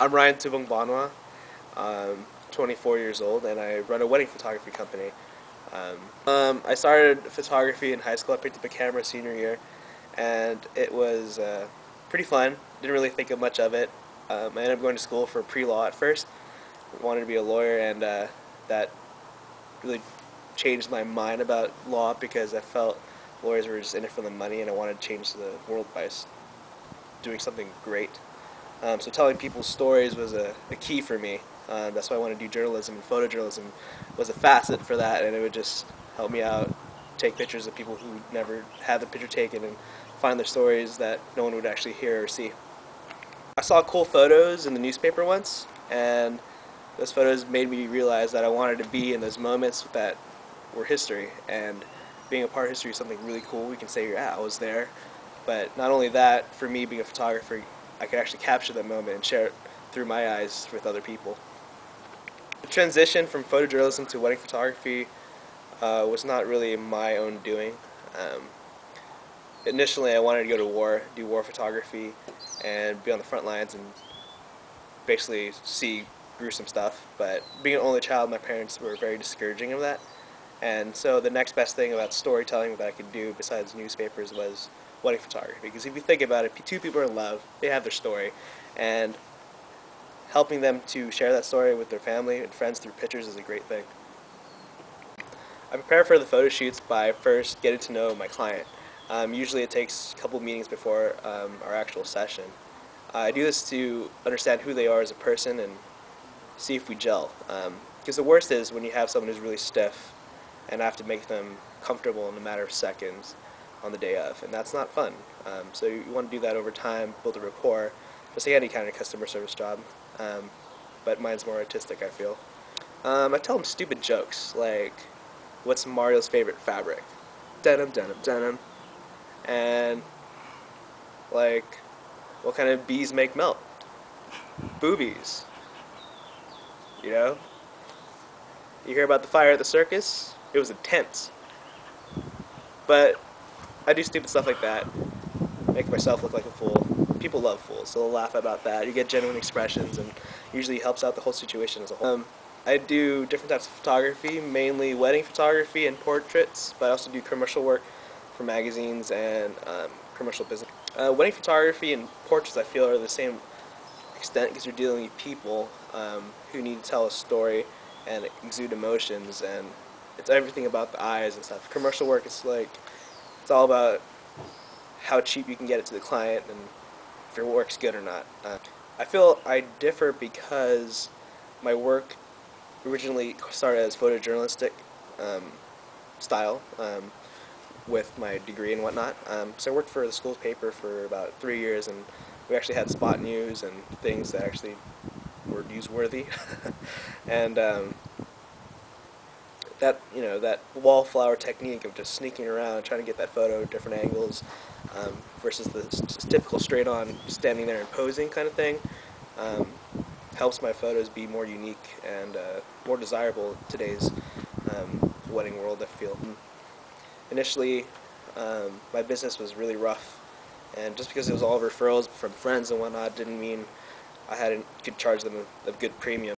I'm Ryan Tubong Banwa. I'm 24 years old and I run a wedding photography company. I started photography in high school. I picked up a camera senior year and it was pretty fun. Didn't really think of much of it. I ended up going to school for pre-law at first. Wanted to be a lawyer, and that really changed my mind about law because I felt lawyers were just in it for the money, and I wanted to change the world by doing something great. So telling people's stories was a key for me. That's why I wanted to do journalism, and photojournalism was a facet for that, and it would just help me out, take pictures of people who never had the picture taken and find their stories that no one would actually hear or see. I saw cool photos in the newspaper once, and those photos made me realize that I wanted to be in those moments that were history, and being a part of history is something really cool. We can say, yeah, I was there. But not only that, for me being a photographer, I could actually capture that moment and share it through my eyes with other people. The transition from photojournalism to wedding photography was not really my own doing. Initially, I wanted to go to war, do war photography, and be on the front lines and basically see gruesome stuff. But being an only child, my parents were very discouraging of that. And so the next best thing about storytelling that I could do besides newspapers was wedding photography. Because if you think about it, two people are in love, they have their story, and helping them to share that story with their family and friends through pictures is a great thing. I prepare for the photo shoots by first getting to know my client. Usually it takes a couple meetings before our actual session. I do this to understand who they are as a person and see if we gel. Because the worst is when you have someone who's really stiff and I have to make them comfortable in a matter of seconds on the day of, and that's not fun. So you want to do that over time, build a rapport, just like any kind of customer service job. But mine's more artistic, I feel. I tell them stupid jokes, like, what's Mario's favorite fabric? Denim, denim, denim. And, like, what kind of bees make milk? Boobies. You know? You hear about the fire at the circus? It was intense. But I do stupid stuff like that, make myself look like a fool. People love fools, so they'll laugh about that. You get genuine expressions, and usually helps out the whole situation as a whole. I do different types of photography, mainly wedding photography and portraits, but I also do commercial work for magazines and commercial business. Wedding photography and portraits, I feel, are the same extent because you're dealing with people who need to tell a story and exude emotions, and it's everything about the eyes and stuff. Commercial work, it's all about how cheap you can get it to the client and if your work's good or not. I feel I differ because my work originally started as photojournalistic style with my degree and whatnot. So I worked for the school's paper for about 3 years, and we actually had spot news and things that actually were newsworthy. And that wallflower technique of just sneaking around, trying to get that photo at different angles, versus the typical straight-on standing there and posing kind of thing, helps my photos be more unique and more desirable in today's wedding world, I feel. Initially, my business was really rough, and just because it was all referrals from friends and whatnot didn't mean could charge them a good premium.